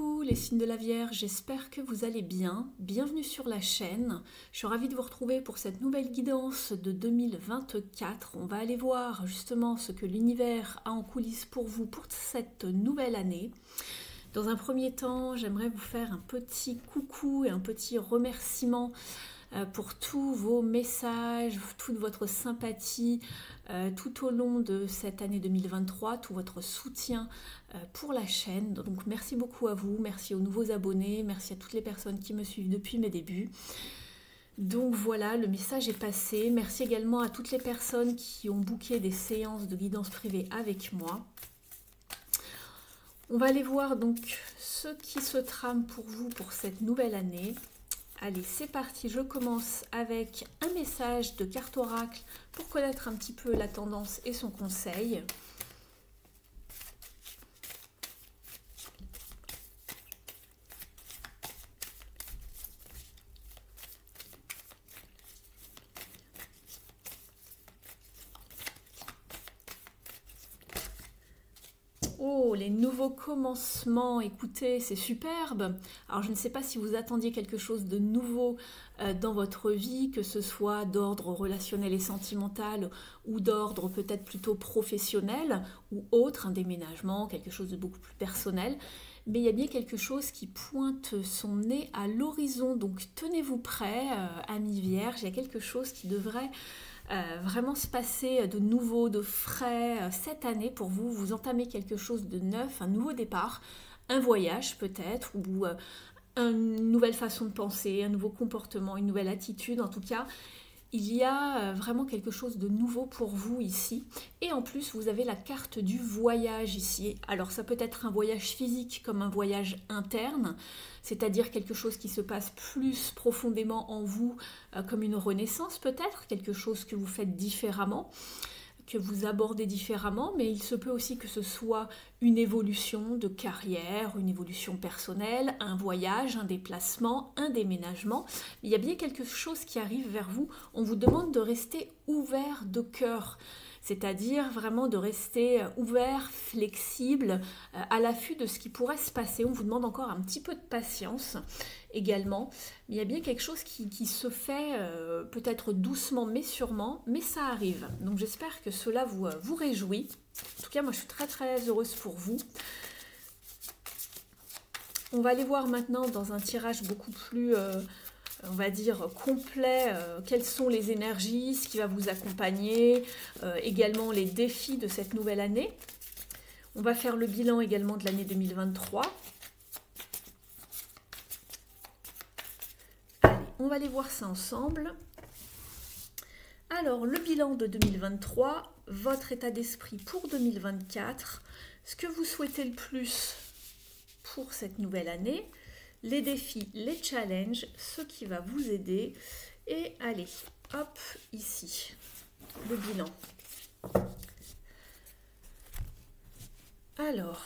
Coucou les signes de la Vierge, j'espère que vous allez bien. Bienvenue sur la chaîne. Je suis ravie de vous retrouver pour cette nouvelle guidance de 2024. On va aller voir justement ce que l'univers a en coulisses pour vous pour cette nouvelle année. Dans un premier temps, j'aimerais vous faire un petit coucou et un petit remerciement pour tous vos messages, toute votre sympathie tout au long de cette année 2023, tout votre soutien pour la chaîne. Donc merci beaucoup à vous, merci aux nouveaux abonnés, merci à toutes les personnes qui me suivent depuis mes débuts. Donc voilà, le message est passé. Merci également à toutes les personnes qui ont booké des séances de guidance privée avec moi. On va aller voir donc ce qui se trame pour vous pour cette nouvelle année. Allez, c'est parti, je commence avec un message de carte oracle pour connaître un petit peu la tendance et son conseil. Oh, les nouveaux commencements, écoutez, c'est superbe. Alors, je ne sais pas si vous attendiez quelque chose de nouveau dans votre vie, que ce soit d'ordre relationnel et sentimental ou d'ordre peut-être plutôt professionnel ou autre, un déménagement, quelque chose de beaucoup plus personnel. Mais il y a bien quelque chose qui pointe son nez à l'horizon. Donc, tenez-vous prêts, amis vierges, il y a quelque chose qui devrait vraiment se passer de nouveau, de frais cette année pour vous. Vous entamez quelque chose de neuf, un nouveau départ, un voyage peut-être, ou une nouvelle façon de penser, un nouveau comportement, une nouvelle attitude. En tout cas, il y a vraiment quelque chose de nouveau pour vous ici. Et en plus, vous avez la carte du voyage ici. Alors, ça peut être un voyage physique comme un voyage interne, c'est-à-dire quelque chose qui se passe plus profondément en vous, comme une renaissance peut-être, quelque chose que vous faites différemment, que vous abordez différemment, mais il se peut aussi que ce soit une évolution de carrière, une évolution personnelle, un voyage, un déplacement, un déménagement. Il y a bien quelque chose qui arrive vers vous. On vous demande de rester ouvert de cœur, c'est-à-dire vraiment de rester ouvert, flexible, à l'affût de ce qui pourrait se passer. On vous demande encore un petit peu de patience également. Il y a bien quelque chose qui se fait peut-être doucement mais sûrement, mais ça arrive. Donc j'espère que cela vous réjouit. En tout cas, moi je suis très très heureuse pour vous. On va aller voir maintenant dans un tirage beaucoup plus on va dire complet, quelles sont les énergies, ce qui va vous accompagner, également les défis de cette nouvelle année. On va faire le bilan également de l'année 2023. Allez, on va aller voir ça ensemble. Alors, le bilan de 2023, votre état d'esprit pour 2024, ce que vous souhaitez le plus pour cette nouvelle année, les défis, les challenges, ce qui va vous aider. Et allez, hop, ici, le bilan. Alors,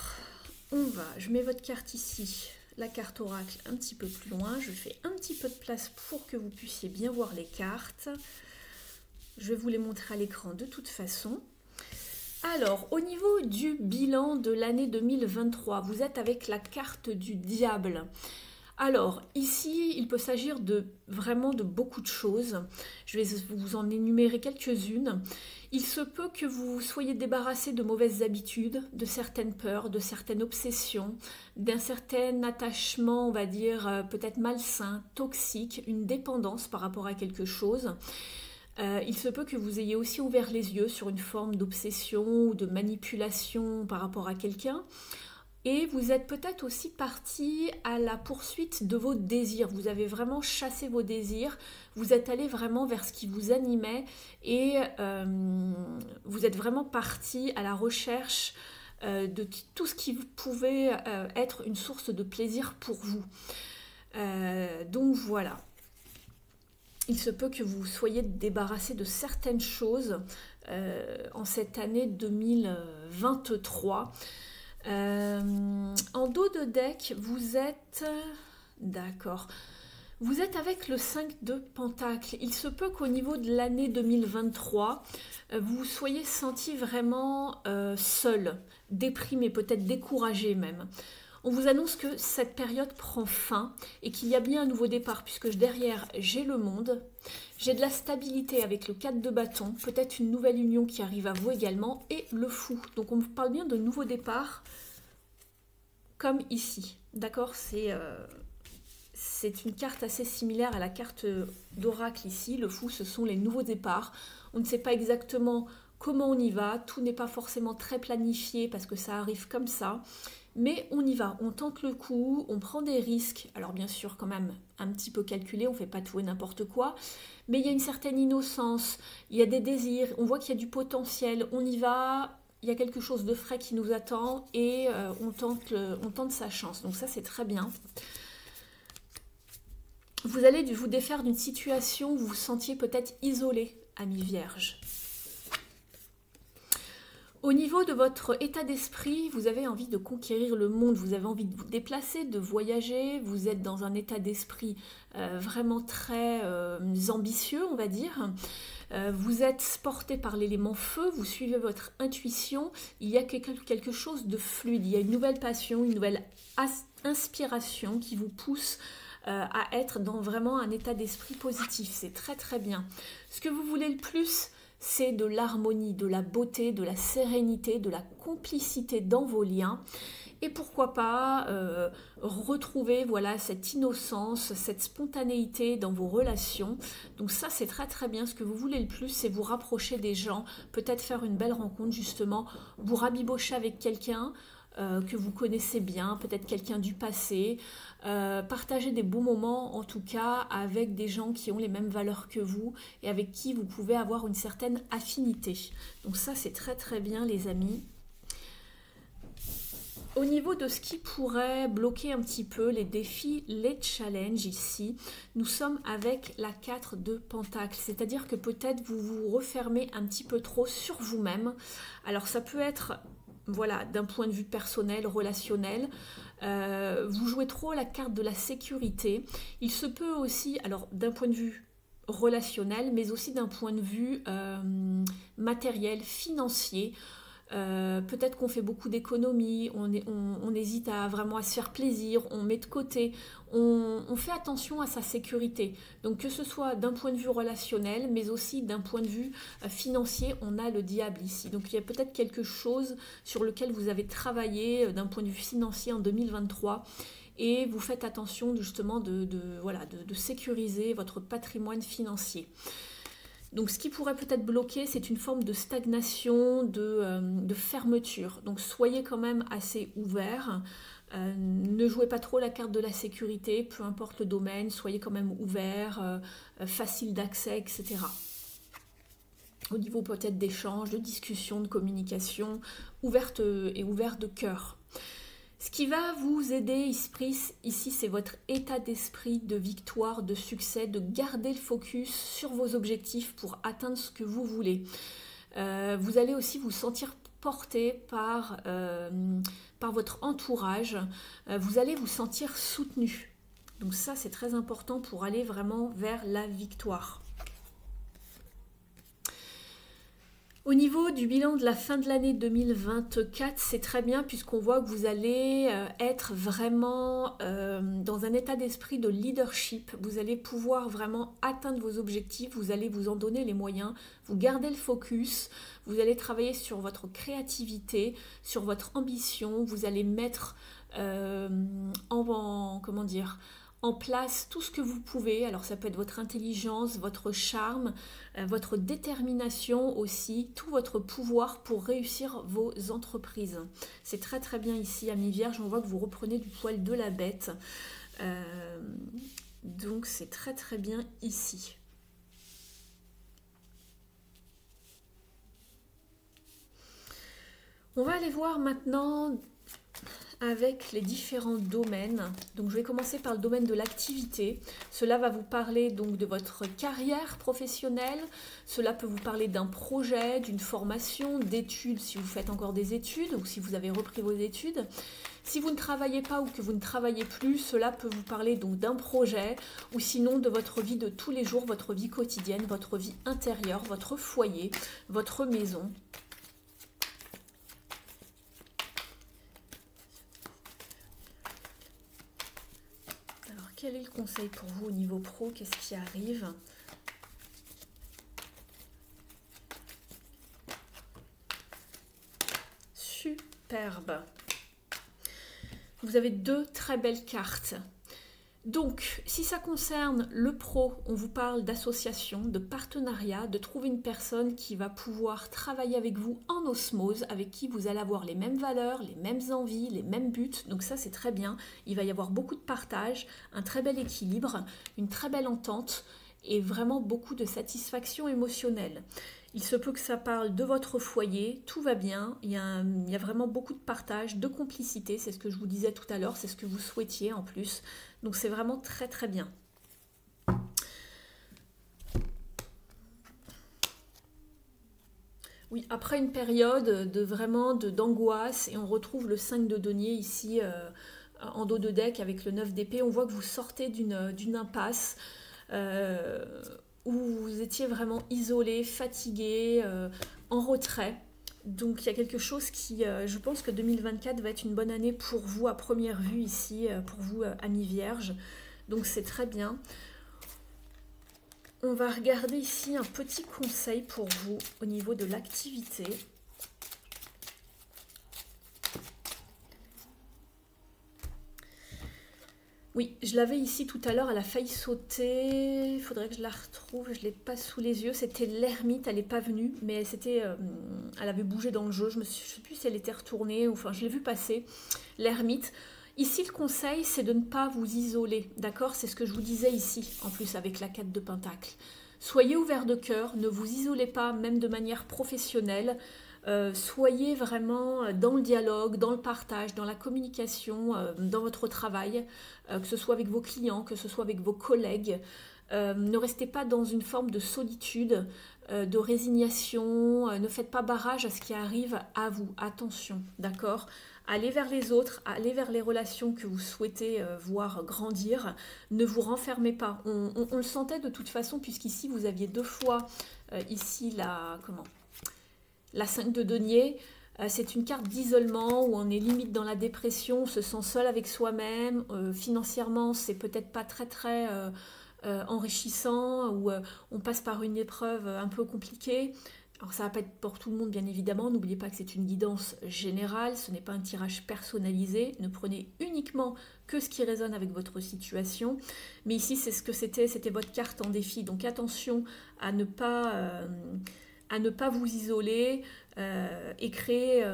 je mets votre carte ici, la carte oracle un petit peu plus loin. Je fais un petit peu de place pour que vous puissiez bien voir les cartes. Je vais vous les montrer à l'écran de toute façon. Alors, au niveau du bilan de l'année 2023, vous êtes avec la carte du diable. Alors, ici, il peut s'agir vraiment de beaucoup de choses. Je vais vous en énumérer quelques-unes. Il se peut que vous soyez débarrassé de mauvaises habitudes, de certaines peurs, de certaines obsessions, d'un certain attachement, on va dire, peut-être malsain, toxique, une dépendance par rapport à quelque chose. Il se peut que vous ayez aussi ouvert les yeux sur une forme d'obsession ou de manipulation par rapport à quelqu'un. Et vous êtes peut-être aussi parti à la poursuite de vos désirs. Vous avez vraiment chassé vos désirs. Vous êtes allé vraiment vers ce qui vous animait. Et vous êtes vraiment parti à la recherche de tout ce qui pouvait être une source de plaisir pour vous. Donc voilà. Il se peut que vous soyez débarrassé de certaines choses en cette année 2023. En dos de deck, vous êtes... D'accord. Vous êtes avec le 5 de Pentacle. Il se peut qu'au niveau de l'année 2023, vous vous soyez senti vraiment seul, déprimé, peut-être découragé même. On vous annonce que cette période prend fin et qu'il y a bien un nouveau départ, puisque derrière, j'ai le monde, j'ai de la stabilité avec le 4 de bâton, peut-être une nouvelle union qui arrive à vous également, et le fou. Donc on parle bien de nouveau départ, comme ici. D'accord, c'est une carte assez similaire à la carte d'oracle ici. Le fou, ce sont les nouveaux départs. On ne sait pas exactement comment on y va. Tout n'est pas forcément très planifié parce que ça arrive comme ça. Mais on y va, on tente le coup, on prend des risques. Alors bien sûr, quand même, un petit peu calculé, on ne fait pas tout et n'importe quoi. Mais il y a une certaine innocence, il y a des désirs, on voit qu'il y a du potentiel. On y va, il y a quelque chose de frais qui nous attend et on tente sa chance. Donc ça, c'est très bien. Vous allez vous défaire d'une situation où vous vous sentiez peut-être isolé, ami Vierge. Au niveau de votre état d'esprit, vous avez envie de conquérir le monde, vous avez envie de vous déplacer, de voyager, vous êtes dans un état d'esprit vraiment très ambitieux, on va dire. Vous êtes porté par l'élément feu, vous suivez votre intuition, il y a quelque chose de fluide, il y a une nouvelle passion, une nouvelle inspiration qui vous pousse à être dans vraiment un état d'esprit positif. C'est très très bien. Ce que vous voulez le plus, c'est de l'harmonie, de la beauté, de la sérénité, de la complicité dans vos liens. Et pourquoi pas retrouver voilà, cette innocence, cette spontanéité dans vos relations. Donc ça, c'est très très bien. Ce que vous voulez le plus, c'est vous rapprocher des gens, peut-être faire une belle rencontre justement, vous rabibocher avec quelqu'un que vous connaissez bien, peut-être quelqu'un du passé, partager des beaux moments en tout cas avec des gens qui ont les mêmes valeurs que vous et avec qui vous pouvez avoir une certaine affinité. Donc ça, c'est très très bien les amis. Au niveau de ce qui pourrait bloquer un petit peu les défis, les challenges ici, nous sommes avec la 4 de Pentacles, c'est-à-dire que peut-être vous vous refermez un petit peu trop sur vous-même. Alors ça peut être voilà, d'un point de vue personnel, relationnel, vous jouez trop la carte de la sécurité. Il se peut aussi, alors d'un point de vue relationnel, mais aussi d'un point de vue matériel, financier. Peut-être qu'on fait beaucoup d'économies, on hésite vraiment à se faire plaisir, on met de côté, on fait attention à sa sécurité. Donc que ce soit d'un point de vue relationnel, mais aussi d'un point de vue financier, on a le diable ici. Donc il y a peut-être quelque chose sur lequel vous avez travaillé d'un point de vue financier en 2023 et vous faites attention justement de sécuriser votre patrimoine financier. Donc ce qui pourrait peut-être bloquer, c'est une forme de stagnation, de fermeture. Donc soyez quand même assez ouverts. Ne jouez pas trop la carte de la sécurité, peu importe le domaine, soyez quand même ouverts, facile d'accès, etc. Au niveau peut-être d'échange, de discussion, de communication, ouverte et ouvert de cœur. Ce qui va vous aider ici, c'est votre état d'esprit de victoire, de succès, de garder le focus sur vos objectifs pour atteindre ce que vous voulez. Vous allez aussi vous sentir porté par votre entourage. Vous allez vous sentir soutenu. Donc ça, c'est très important pour aller vraiment vers la victoire. Au niveau du bilan de la fin de l'année 2024, c'est très bien puisqu'on voit que vous allez être vraiment dans un état d'esprit de leadership. Vous allez pouvoir vraiment atteindre vos objectifs, vous allez vous en donner les moyens, vous gardez le focus, vous allez travailler sur votre créativité, sur votre ambition, vous allez mettre en place tout ce que vous pouvez. Alors ça peut être votre intelligence, votre charme, votre détermination aussi, tout votre pouvoir pour réussir vos entreprises. C'est très très bien ici, amis Vierges, on voit que vous reprenez du poil de la bête. Donc c'est très très bien ici. On va aller voir maintenant avec les différents domaines. Donc je vais commencer par le domaine de l'activité. Cela va vous parler donc de votre carrière professionnelle. Cela peut vous parler d'un projet, d'une formation, d'études si vous faites encore des études ou si vous avez repris vos études. Si vous ne travaillez pas ou que vous ne travaillez plus, cela peut vous parler donc d'un projet ou sinon de votre vie de tous les jours, votre vie quotidienne, votre vie intérieure, votre foyer, votre maison. quel est le conseil pour vous au niveau pro? Qu'est-ce qui arrive? Superbe. Vous avez deux très belles cartes. Donc, si ça concerne le pro, on vous parle d'association, de partenariat, de trouver une personne qui va pouvoir travailler avec vous en osmose, avec qui vous allez avoir les mêmes valeurs, les mêmes envies, les mêmes buts. Donc ça, c'est très bien. Il va y avoir beaucoup de partage, un très bel équilibre, une très belle entente et vraiment beaucoup de satisfaction émotionnelle. Il se peut que ça parle de votre foyer, tout va bien, il y a vraiment beaucoup de partage, de complicité, c'est ce que je vous disais tout à l'heure, c'est ce que vous souhaitiez en plus. Donc c'est vraiment très très bien. Oui, après une période d'angoisse, et on retrouve le 5 de denier ici en dos de deck avec le 9 d'épée, on voit que vous sortez d'une impasse. Où vous étiez vraiment isolé, fatigué, en retrait. Donc il y a quelque chose qui, je pense que 2024 va être une bonne année pour vous à première vue ici, pour vous amis vierges. Donc c'est très bien. On va regarder ici un petit conseil pour vous au niveau de l'activité. Oui, je l'avais ici tout à l'heure, elle a failli sauter, il faudrait que je la retrouve, je ne l'ai pas sous les yeux, c'était l'ermite, elle n'est pas venue, mais elle avait bougé dans le jeu, je ne sais plus si elle était retournée, enfin je l'ai vu passer, l'ermite. Ici le conseil c'est de ne pas vous isoler, d'accord? C'est ce que je vous disais ici, en plus avec la 4 de Pentacle. Soyez ouverts de cœur, ne vous isolez pas, même de manière professionnelle. Soyez vraiment dans le dialogue, dans le partage, dans la communication, dans votre travail, que ce soit avec vos clients, que ce soit avec vos collègues. Ne restez pas dans une forme de solitude, de résignation, ne faites pas barrage à ce qui arrive à vous. Attention, d'accord? Allez vers les autres, allez vers les relations que vous souhaitez voir grandir. Ne vous renfermez pas. On le sentait de toute façon, puisqu'ici vous aviez deux fois, ici la 5 de denier, c'est une carte d'isolement où on est limite dans la dépression, on se sent seul avec soi-même, financièrement c'est peut-être pas très enrichissant, ou on passe par une épreuve un peu compliquée. Alors ça va pas être pour tout le monde bien évidemment, n'oubliez pas que c'est une guidance générale, ce n'est pas un tirage personnalisé, ne prenez uniquement que ce qui résonne avec votre situation. Mais ici c'est ce que c'était votre carte en défi, donc attention à ne pas vous isoler et créer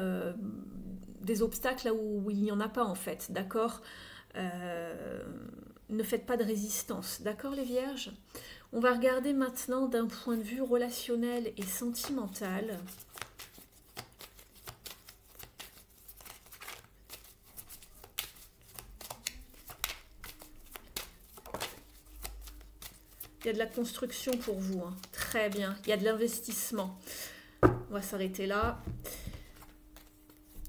des obstacles là où il n'y en a pas en fait, d'accord? Ne faites pas de résistance, d'accord les vierges? On va regarder maintenant d'un point de vue relationnel et sentimental. Il y a de la construction pour vous, hein. Très bien. Il y a de l'investissement. On va s'arrêter là.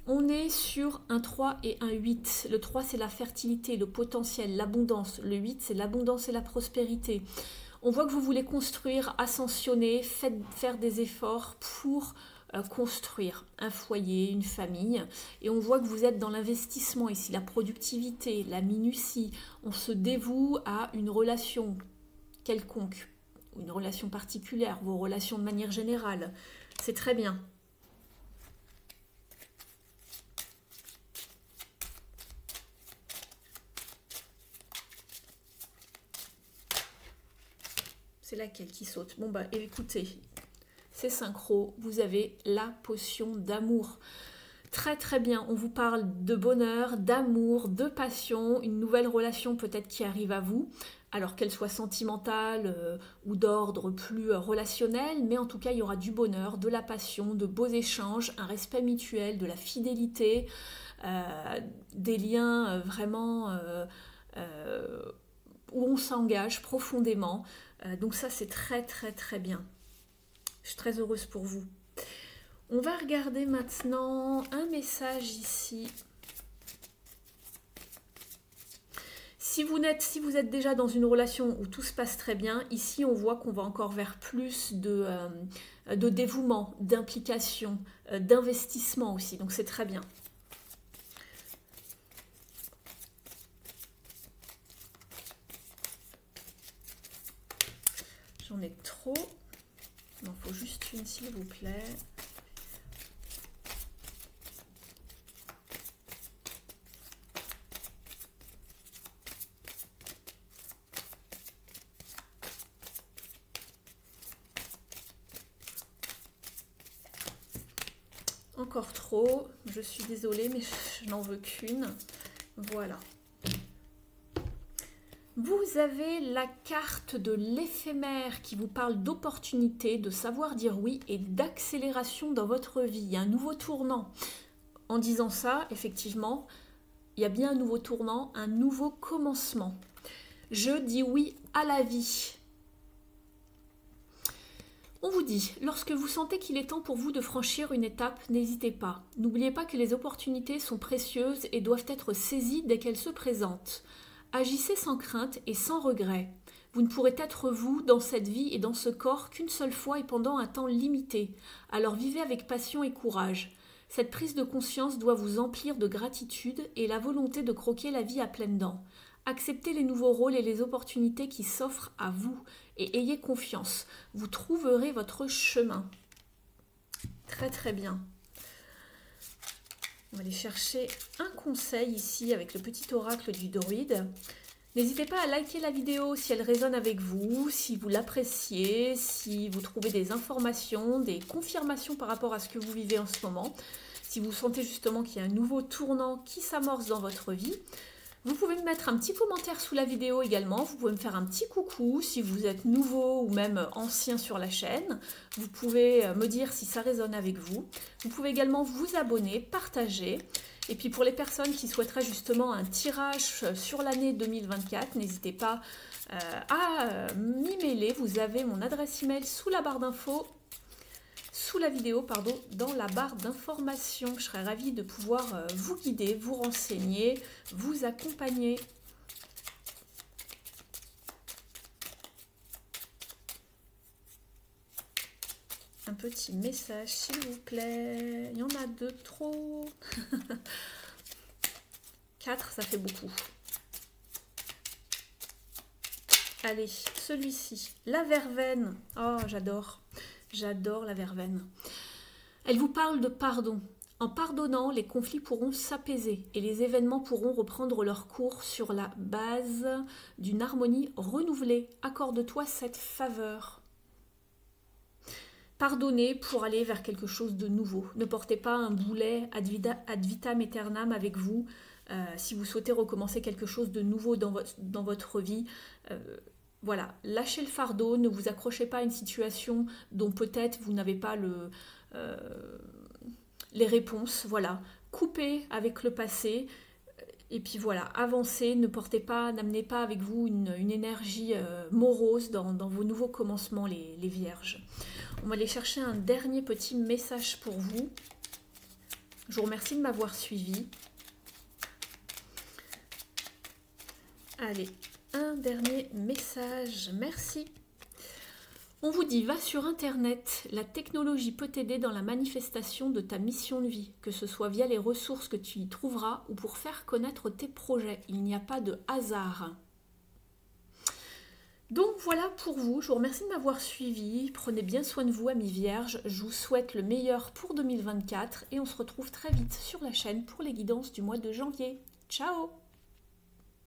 On est sur un 3 et un 8. Le 3, c'est la fertilité, le potentiel, l'abondance. Le 8, c'est l'abondance et la prospérité. On voit que vous voulez construire, ascensionner, faire des efforts pour construire un foyer, une famille. Et on voit que vous êtes dans l'investissement ici, la productivité, la minutie. On se dévoue à une relation quelconque, une relation particulière, vos relations de manière générale. C'est très bien. C'est laquelle qui saute? Bon bah écoutez, c'est synchro, vous avez la potion d'amour. Très très bien, on vous parle de bonheur, d'amour, de passion, une nouvelle relation peut-être qui arrive à vous, alors qu'elle soit sentimentale ou d'ordre plus relationnel, mais en tout cas il y aura du bonheur, de la passion, de beaux échanges, un respect mutuel, de la fidélité, des liens vraiment où on s'engage profondément. Donc ça c'est très très très bien. Je suis très heureuse pour vous. On va regarder maintenant un message ici. Si vous êtes déjà dans une relation où tout se passe très bien, ici on voit qu'on va encore vers plus de dévouement, d'implication, d'investissement aussi. Donc c'est très bien. J'en ai trop. Il m'en faut juste une, s'il vous plaît. Encore trop. Je suis désolée, mais je n'en veux qu'une. Voilà. Vous avez la carte de l'éphémère qui vous parle d'opportunité, de savoir dire oui et d'accélération dans votre vie. Il y a un nouveau tournant. En disant ça, effectivement, il y a bien un nouveau tournant, un nouveau commencement. Je dis oui à la vie. On vous dit, lorsque vous sentez qu'il est temps pour vous de franchir une étape, n'hésitez pas. N'oubliez pas que les opportunités sont précieuses et doivent être saisies dès qu'elles se présentent. Agissez sans crainte et sans regret. Vous ne pourrez être vous dans cette vie et dans ce corps qu'une seule fois et pendant un temps limité. Alors vivez avec passion et courage. Cette prise de conscience doit vous emplir de gratitude et la volonté de croquer la vie à pleines dents. Acceptez les nouveaux rôles et les opportunités qui s'offrent à vous et ayez confiance. Vous trouverez votre chemin. Très très bien. On va aller chercher un conseil ici avec le petit oracle du druide. N'hésitez pas à liker la vidéo si elle résonne avec vous, si vous l'appréciez, si vous trouvez des informations, des confirmations par rapport à ce que vous vivez en ce moment. Si vous sentez justement qu'il y a un nouveau tournant qui s'amorce dans votre vie. Vous pouvez me mettre un petit commentaire sous la vidéo également, vous pouvez me faire un petit coucou si vous êtes nouveau ou même ancien sur la chaîne. Vous pouvez me dire si ça résonne avec vous. Vous pouvez également vous abonner, partager. Et puis pour les personnes qui souhaiteraient justement un tirage sur l'année 2024, n'hésitez pas à m'y mêler. Vous avez mon adresse email sous la barre d'infos. Sous la vidéo, pardon, dans la barre d'informations. Je serais ravie de pouvoir vous guider, vous renseigner, vous accompagner. Un petit message, s'il vous plaît. Il y en a 2 trop. 4, ça fait beaucoup. Allez, celui-ci. La verveine. Oh, j'adore. J'adore la verveine. Elle vous parle de pardon. En pardonnant, les conflits pourront s'apaiser et les événements pourront reprendre leur cours sur la base d'une harmonie renouvelée. Accorde-toi cette faveur. Pardonnez pour aller vers quelque chose de nouveau. Ne portez pas un boulet ad vitam aeternam avec vous. Si vous souhaitez recommencer quelque chose de nouveau dans votre vie, voilà, lâchez le fardeau, ne vous accrochez pas à une situation dont peut-être vous n'avez pas les réponses. Voilà, coupez avec le passé et puis voilà, avancez, n'amenez pas avec vous une énergie morose dans vos nouveaux commencements, les vierges. On va aller chercher un dernier petit message pour vous. Je vous remercie de m'avoir suivi. Allez. Un dernier message, merci. On vous dit, va sur Internet, la technologie peut t'aider dans la manifestation de ta mission de vie, que ce soit via les ressources que tu y trouveras ou pour faire connaître tes projets. Il n'y a pas de hasard. Donc voilà pour vous, je vous remercie de m'avoir suivi. Prenez bien soin de vous, amis vierges. Je vous souhaite le meilleur pour 2024 et on se retrouve très vite sur la chaîne pour les guidances du mois de janvier. Ciao!